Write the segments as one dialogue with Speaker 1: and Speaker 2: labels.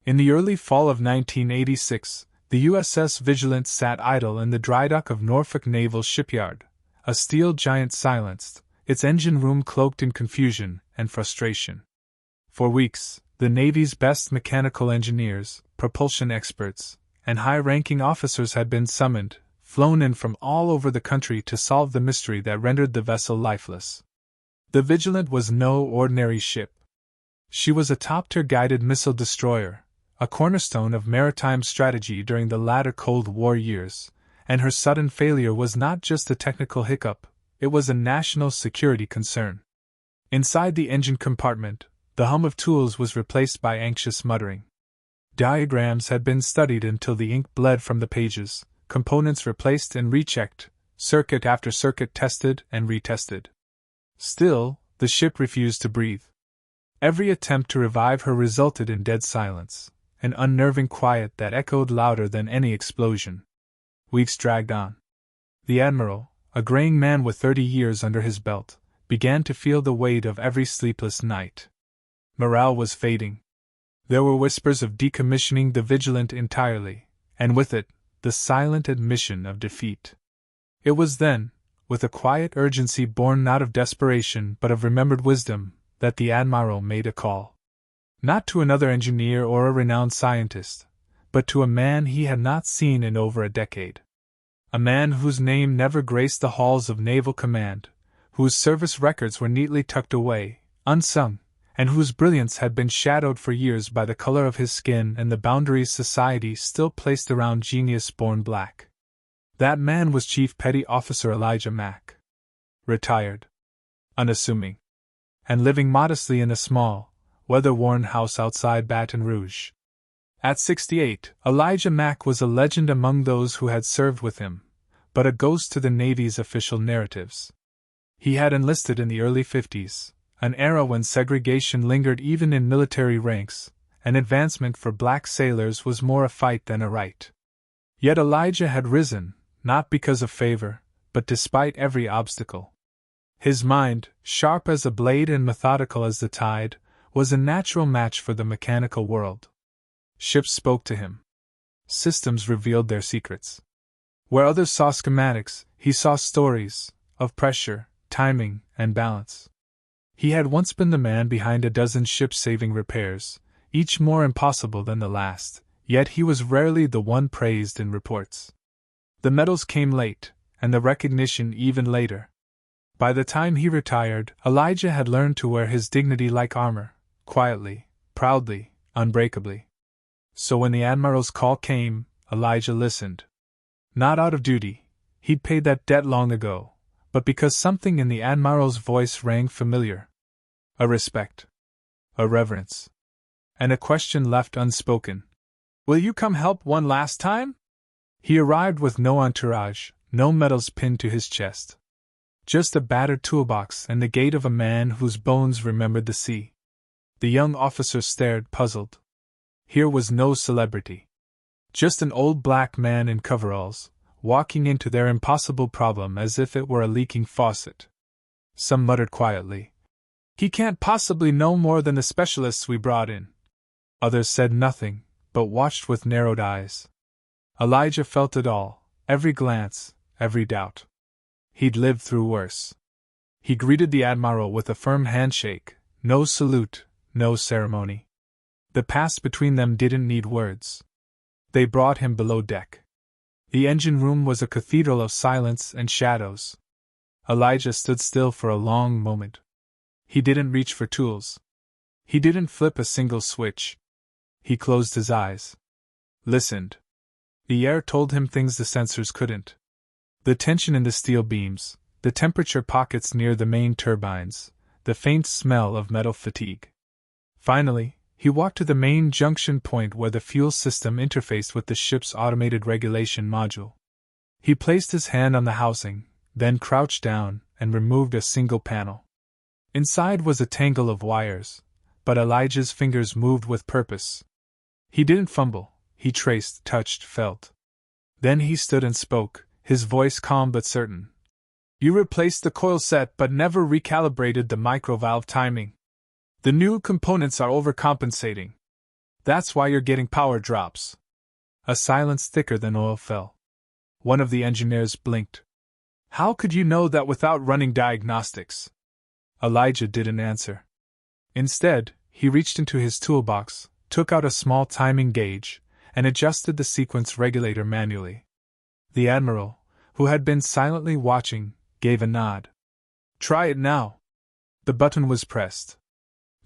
Speaker 1: In the early fall of 1986, the USS Vigilant sat idle in the dry dock of Norfolk Naval Shipyard, a steel giant silenced, its engine room cloaked in confusion and frustration. For weeks, the Navy's best mechanical engineers, propulsion experts, and high-ranking officers had been summoned, flown in from all over the country to solve the mystery that rendered the vessel lifeless. The Vigilant was no ordinary ship. She was a top-tier guided missile destroyer, a cornerstone of maritime strategy during the latter Cold War years, and her sudden failure was not just a technical hiccup, it was a national security concern. Inside the engine compartment, the hum of tools was replaced by anxious muttering. Diagrams had been studied until the ink bled from the pages, components replaced and rechecked, circuit after circuit tested and retested. Still, the ship refused to breathe. Every attempt to revive her resulted in dead silence, an unnerving quiet that echoed louder than any explosion. Weeks dragged on. The Admiral, a graying man with 30 years under his belt, began to feel the weight of every sleepless night. Morale was fading. There were whispers of decommissioning the Vigilant entirely, and with it, the silent admission of defeat. It was then, with a quiet urgency born not of desperation but of remembered wisdom, that the Admiral made a call. Not to another engineer or a renowned scientist, but to a man he had not seen in over a decade. A man whose name never graced the halls of Naval Command, whose service records were neatly tucked away, unsung, and whose brilliance had been shadowed for years by the color of his skin and the boundaries society still placed around genius born black. That man was Chief Petty Officer Elijah Mack. Retired, unassuming, and living modestly in a small, weather-worn house outside Baton Rouge. At 68, Elijah Mack was a legend among those who had served with him, but a ghost to the Navy's official narratives. He had enlisted in the early 50s, an era when segregation lingered even in military ranks, and advancement for black sailors was more a fight than a right. Yet Elijah had risen, not because of favor, but despite every obstacle. His mind, sharp as a blade and methodical as the tide, was a natural match for the mechanical world. Ships spoke to him. Systems revealed their secrets. Where others saw schematics, he saw stories of pressure, timing, and balance. He had once been the man behind a dozen ship-saving repairs, each more impossible than the last, yet he was rarely the one praised in reports. The medals came late, and the recognition even later. By the time he retired, Elijah had learned to wear his dignity like armor, quietly, proudly, unbreakably. So when the Admiral's call came, Elijah listened. Not out of duty, he'd paid that debt long ago, but because something in the Admiral's voice rang familiar. A respect. A reverence. And a question left unspoken. "Will you come help one last time?" He arrived with no entourage, no medals pinned to his chest. Just a battered toolbox and the gait of a man whose bones remembered the sea. The young officer stared, puzzled. Here was no celebrity. Just an old black man in coveralls, walking into their impossible problem as if it were a leaking faucet. Some muttered quietly, "He can't possibly know more than the specialists we brought in." Others said nothing, but watched with narrowed eyes. Elijah felt it all, every glance, every doubt. He'd lived through worse. He greeted the Admiral with a firm handshake, no salute, no ceremony. The past between them didn't need words. They brought him below deck. The engine room was a cathedral of silence and shadows. Elijah stood still for a long moment. He didn't reach for tools. He didn't flip a single switch. He closed his eyes. Listened. The air told him things the sensors couldn't. The tension in the steel beams, the temperature pockets near the main turbines, the faint smell of metal fatigue. Finally, he walked to the main junction point where the fuel system interfaced with the ship's automated regulation module. He placed his hand on the housing, then crouched down and removed a single panel. Inside was a tangle of wires, but Elijah's fingers moved with purpose. He didn't fumble, he traced, touched, felt. Then he stood and spoke, his voice calm but certain. "You replaced the coil set but never recalibrated the microvalve timing. The new components are overcompensating. That's why you're getting power drops. A silence thicker than oil fell. One of the engineers blinked. How could you know that without running diagnostics? Elijah didn't answer. Instead, he reached into his toolbox, took out a small timing gauge, and adjusted the sequence regulator manually. The Admiral, who had been silently watching, gave a nod. Try it now. The button was pressed.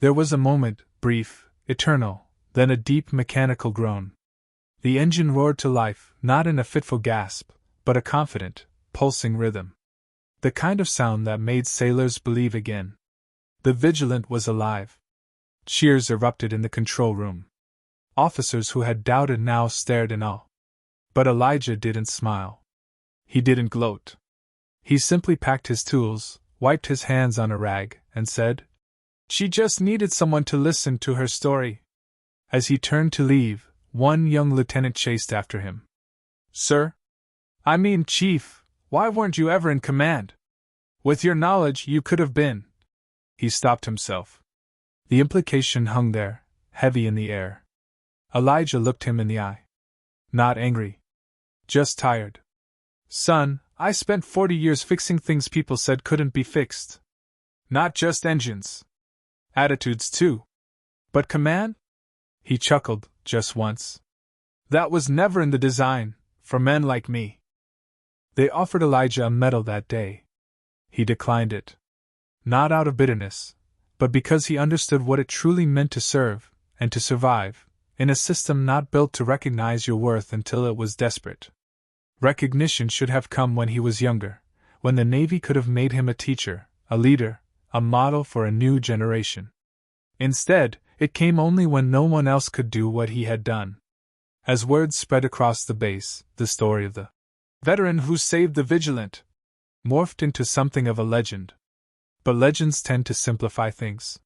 Speaker 1: There was a moment, brief, eternal, then a deep mechanical groan. The engine roared to life, not in a fitful gasp, but a confident, pulsing rhythm. The kind of sound that made sailors believe again. The Vigilant was alive. Cheers erupted in the control room. Officers who had doubted now stared in awe. But Elijah didn't smile. He didn't gloat. He simply packed his tools, wiped his hands on a rag, and said, "She just needed someone to listen to her story." As he turned to leave, one young lieutenant chased after him. "Sir? I mean, Chief, why weren't you ever in command? With your knowledge, you could have been." He stopped himself. The implication hung there, heavy in the air. Elijah looked him in the eye. Not angry. Just tired. "Son, I spent 40 years fixing things people said couldn't be fixed. Not just engines. Attitudes, too. But command?" He chuckled, just once. "That was never in the design, for men like me." They offered Elijah a medal that day. He declined it. Not out of bitterness, but because he understood what it truly meant to serve, and to survive, in a system not built to recognize your worth until it was desperate. Recognition should have come when he was younger, when the Navy could have made him a teacher, a leader, a model for a new generation. Instead, it came only when no one else could do what he had done. As word spread across the base, the story of the veteran who saved the Vigilant morphed into something of a legend. But legends tend to simplify things.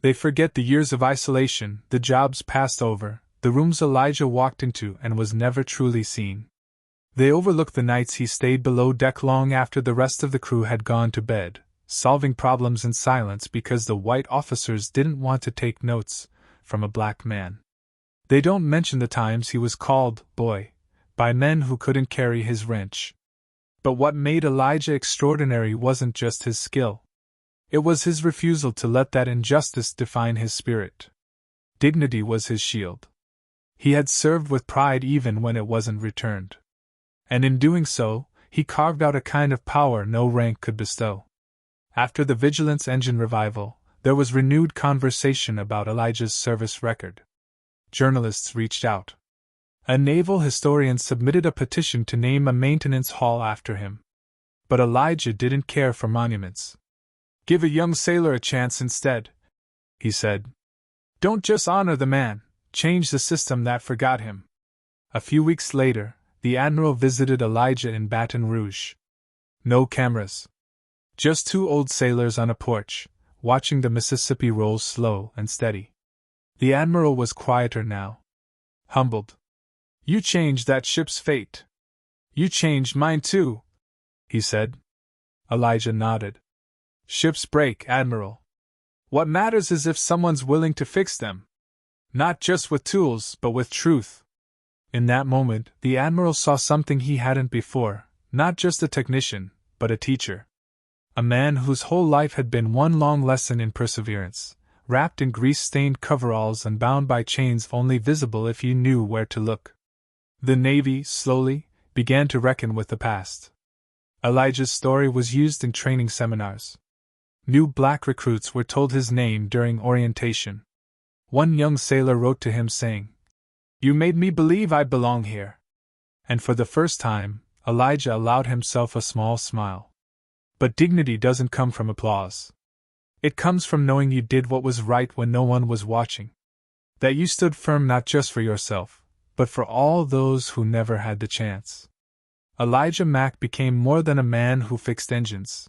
Speaker 1: They forget the years of isolation, the jobs passed over, the rooms Elijah walked into and was never truly seen. They overlook the nights he stayed below deck long after the rest of the crew had gone to bed, solving problems in silence because the white officers didn't want to take notes from a black man. They don't mention the times he was called boy by men who couldn't carry his wrench. But what made Elijah extraordinary wasn't just his skill. It was his refusal to let that injustice define his spirit. Dignity was his shield. He had served with pride even when it wasn't returned. And in doing so, he carved out a kind of power no rank could bestow. After the Vigilance engine revival, there was renewed conversation about Elijah's service record. Journalists reached out. A naval historian submitted a petition to name a maintenance hall after him. But Elijah didn't care for monuments. "Give a young sailor a chance instead," he said. "Don't just honor the man, change the system that forgot him." A few weeks later, the Admiral visited Elijah in Baton Rouge. No cameras. Just two old sailors on a porch, watching the Mississippi roll slow and steady. The Admiral was quieter now. Humbled. "You changed that ship's fate. You changed mine too," he said. Elijah nodded. "Ships break, Admiral. What matters is if someone's willing to fix them. Not just with tools, but with truth." In that moment, the Admiral saw something he hadn't before, not just a technician, but a teacher. A man whose whole life had been one long lesson in perseverance, wrapped in grease-stained coveralls and bound by chains only visible if you knew where to look. The Navy, slowly, began to reckon with the past. Elijah's story was used in training seminars. New black recruits were told his name during orientation. One young sailor wrote to him saying, "You made me believe I belong here." And for the first time, Elijah allowed himself a small smile. But dignity doesn't come from applause. It comes from knowing you did what was right when no one was watching. That you stood firm not just for yourself, but for all those who never had the chance. Elijah Mack became more than a man who fixed engines.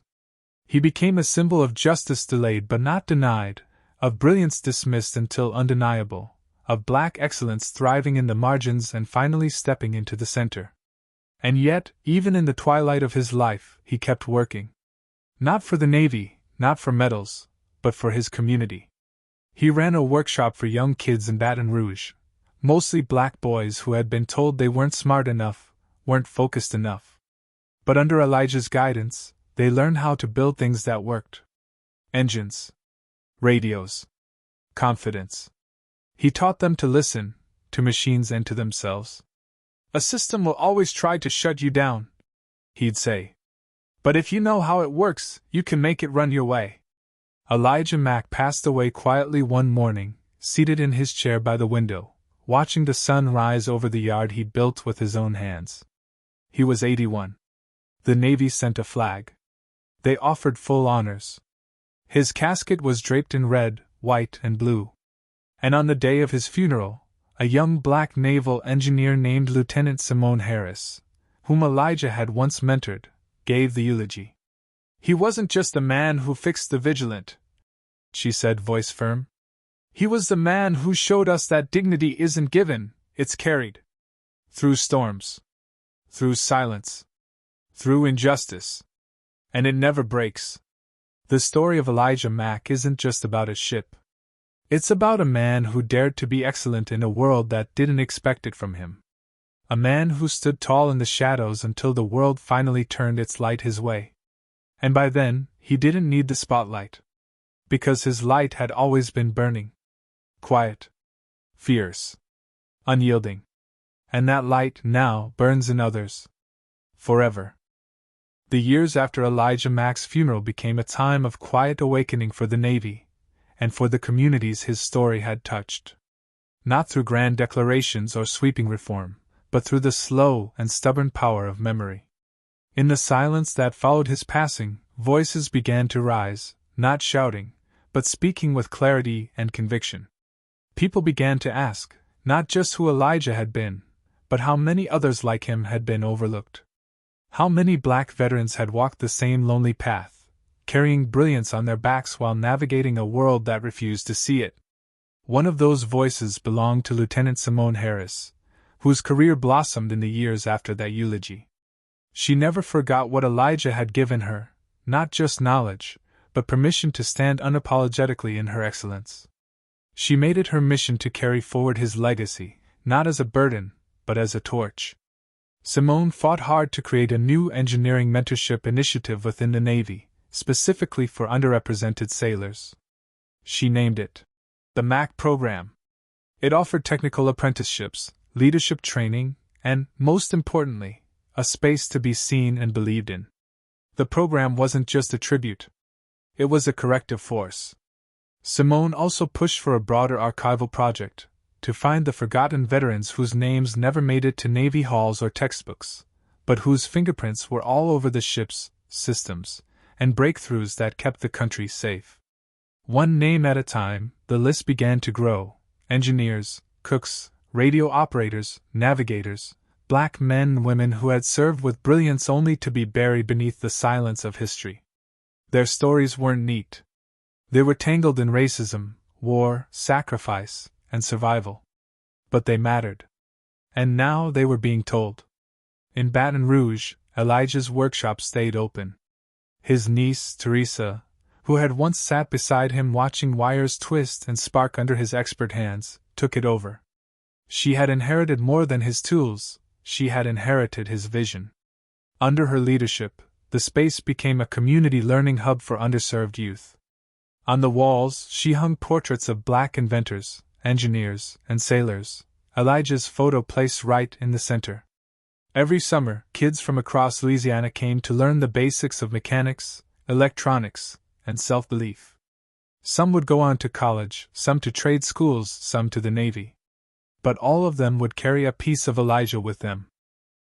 Speaker 1: He became a symbol of justice delayed but not denied, of brilliance dismissed until undeniable, of black excellence thriving in the margins and finally stepping into the center. And yet, even in the twilight of his life, he kept working. Not for the Navy, not for medals, but for his community. He ran a workshop for young kids in Baton Rouge, Mostly black boys who had been told they weren't smart enough, weren't focused enough. But under Elijah's guidance, they learned how to build things that worked. Engines. Radios. Confidence. He taught them to listen, to machines and to themselves. A system will always try to shut you down, he'd say. But if you know how it works, you can make it run your way. Elijah Mack passed away quietly one morning, seated in his chair by the window, watching the sun rise over the yard he built with his own hands. He was 81. The Navy sent a flag. They offered full honors. His casket was draped in red, white, and blue. And on the day of his funeral, a young black naval engineer named Lieutenant Simone Harris, whom Elijah had once mentored, gave the eulogy. "He wasn't just the man who fixed the Vigilant," she said, voice firm. "He was the man who showed us that dignity isn't given, it's carried. Through storms. Through silence. Through injustice. And it never breaks." The story of Elijah Mack isn't just about a ship. It's about a man who dared to be excellent in a world that didn't expect it from him. A man who stood tall in the shadows until the world finally turned its light his way. And by then, he didn't need the spotlight. Because his light had always been burning. Quiet. Fierce. Unyielding. And that light now burns in others. Forever. The years after Elijah Mack's funeral became a time of quiet awakening for the Navy, and for the communities his story had touched. Not through grand declarations or sweeping reform, but through the slow and stubborn power of memory. In the silence that followed his passing, voices began to rise, not shouting, but speaking with clarity and conviction. People began to ask, not just who Elijah had been, but how many others like him had been overlooked. How many black veterans had walked the same lonely path, carrying brilliance on their backs while navigating a world that refused to see it. One of those voices belonged to Lieutenant Simone Harris, whose career blossomed in the years after that eulogy. She never forgot what Elijah had given her, not just knowledge, but permission to stand unapologetically in her excellence. She made it her mission to carry forward his legacy, not as a burden, but as a torch. Simone fought hard to create a new engineering mentorship initiative within the Navy, specifically for underrepresented sailors. She named it the Mack program. It offered technical apprenticeships, leadership training, and, most importantly, a space to be seen and believed in. The program wasn't just a tribute. It was a corrective force. Simone also pushed for a broader archival project, to find the forgotten veterans whose names never made it to Navy halls or textbooks, but whose fingerprints were all over the ships, systems, and breakthroughs that kept the country safe. One name at a time, the list began to grow: engineers, cooks, radio operators, navigators, black men and women who had served with brilliance only to be buried beneath the silence of history. Their stories weren't neat. They were tangled in racism, war, sacrifice, and survival. But they mattered. And now they were being told. In Baton Rouge, Elijah's workshop stayed open. His niece, Teresa, who had once sat beside him watching wires twist and spark under his expert hands, took it over. She had inherited more than his tools, she had inherited his vision. Under her leadership, the space became a community learning hub for underserved youth. On the walls, she hung portraits of black inventors, engineers, and sailors, Elijah's photo placed right in the center. Every summer, kids from across Louisiana came to learn the basics of mechanics, electronics, and self-belief. Some would go on to college, some to trade schools, some to the Navy. But all of them would carry a piece of Elijah with them.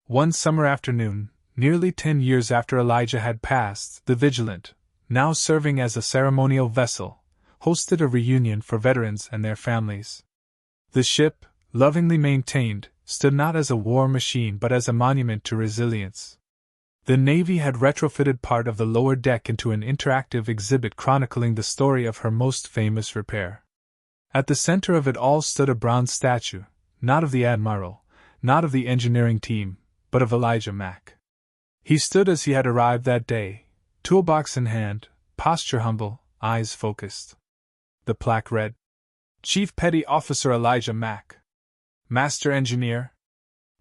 Speaker 1: One summer afternoon, nearly 10 years after Elijah had passed, the Vigilant, now serving as a ceremonial vessel, hosted a reunion for veterans and their families. The ship, lovingly maintained, stood not as a war machine but as a monument to resilience. The Navy had retrofitted part of the lower deck into an interactive exhibit chronicling the story of her most famous repair. At the center of it all stood a bronze statue, not of the admiral, not of the engineering team, but of Elijah Mack. He stood as he had arrived that day, toolbox in hand, posture humble, eyes focused. The plaque read, "Chief Petty Officer Elijah Mack." Master engineer?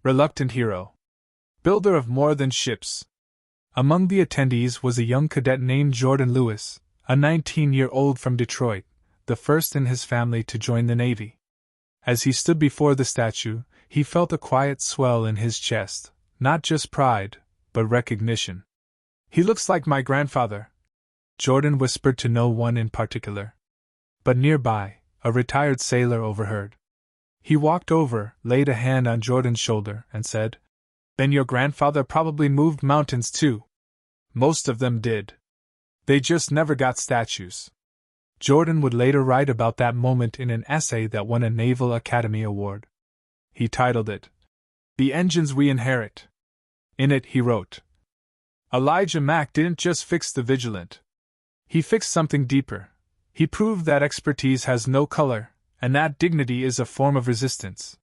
Speaker 1: Reluctant hero? Builder of more than ships? Among the attendees was a young cadet named Jordan Lewis, a 19-year-old from Detroit, the first in his family to join the Navy. As he stood before the statue, he felt a quiet swell in his chest, not just pride, but recognition. "He looks like my grandfather," Jordan whispered to no one in particular. But nearby, a retired sailor overheard. He walked over, laid a hand on Jordan's shoulder, and said, "Then your grandfather probably moved mountains too." "Most of them did. They just never got statues." Jordan would later write about that moment in an essay that won a Naval Academy Award. He titled it, "The Engines We Inherit." In it he wrote, "Elijah Mack didn't just fix the Vigilant. He fixed something deeper. He proved that expertise has no color, and that dignity is a form of resistance.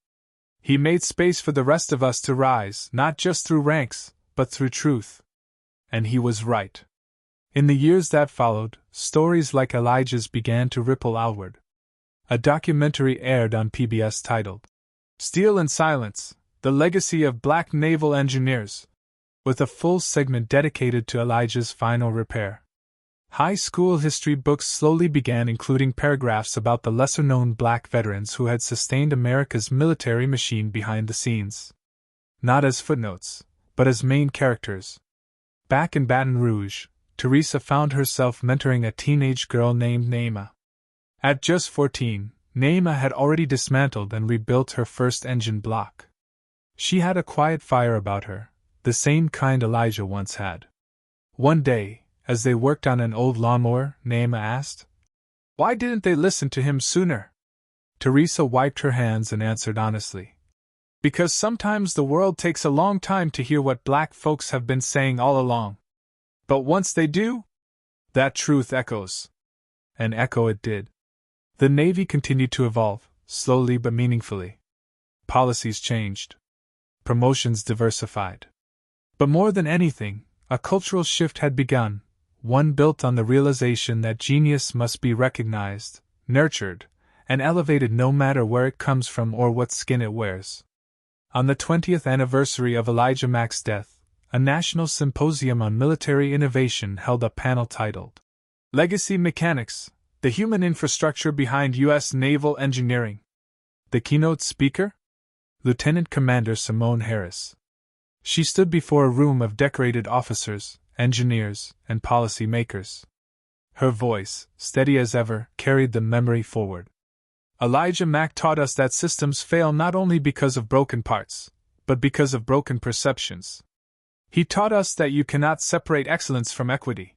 Speaker 1: He made space for the rest of us to rise, not just through ranks, but through truth." And he was right. In the years that followed, stories like Elijah's began to ripple outward. A documentary aired on PBS titled, "Steel and Silence: The Legacy of Black Naval Engineers," with a full segment dedicated to Elijah's final repair. High school history books slowly began including paragraphs about the lesser-known black veterans who had sustained America's military machine behind the scenes. Not as footnotes, but as main characters. Back in Baton Rouge, Teresa found herself mentoring a teenage girl named Naima. At just 14, Naima had already dismantled and rebuilt her first engine block. She had a quiet fire about her, the same kind Elijah once had. One day, as they worked on an old lawnmower, Naima asked, "Why didn't they listen to him sooner?" Teresa wiped her hands and answered honestly, "Because sometimes the world takes a long time to hear what black folks have been saying all along. But once they do, that truth echoes." And echo it did. The Navy continued to evolve, slowly but meaningfully. Policies changed. Promotions diversified. But more than anything, a cultural shift had begun, one built on the realization that genius must be recognized, nurtured, and elevated no matter where it comes from or what skin it wears. On the 20th anniversary of Elijah Mack's death, a national symposium on military innovation held a panel titled, "Legacy Mechanics: The Human Infrastructure Behind U.S. Naval Engineering." The keynote speaker? Lieutenant Commander Simone Harris. She stood before a room of decorated officers, engineers, and policy makers. Her voice, steady as ever, carried the memory forward. "Elijah Mack taught us that systems fail not only because of broken parts, but because of broken perceptions. He taught us that you cannot separate excellence from equity.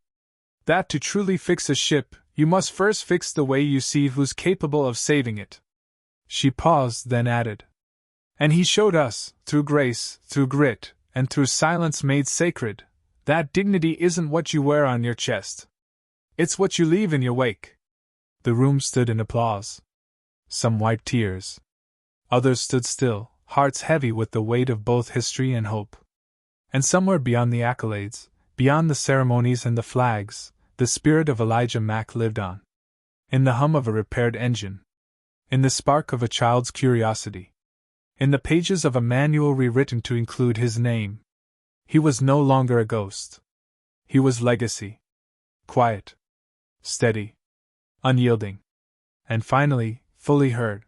Speaker 1: That to truly fix a ship, you must first fix the way you see who's capable of saving it." She paused, then added, "And he showed us, through grace, through grit, and through silence made sacred, that dignity isn't what you wear on your chest. It's what you leave in your wake." The room stood in applause. Some wiped tears. Others stood still, hearts heavy with the weight of both history and hope. And somewhere beyond the accolades, beyond the ceremonies and the flags, the spirit of Elijah Mack lived on. In the hum of a repaired engine. In the spark of a child's curiosity. In the pages of a manual rewritten to include his name. He was no longer a ghost. He was legacy. Quiet. Steady. Unyielding. And finally, fully heard.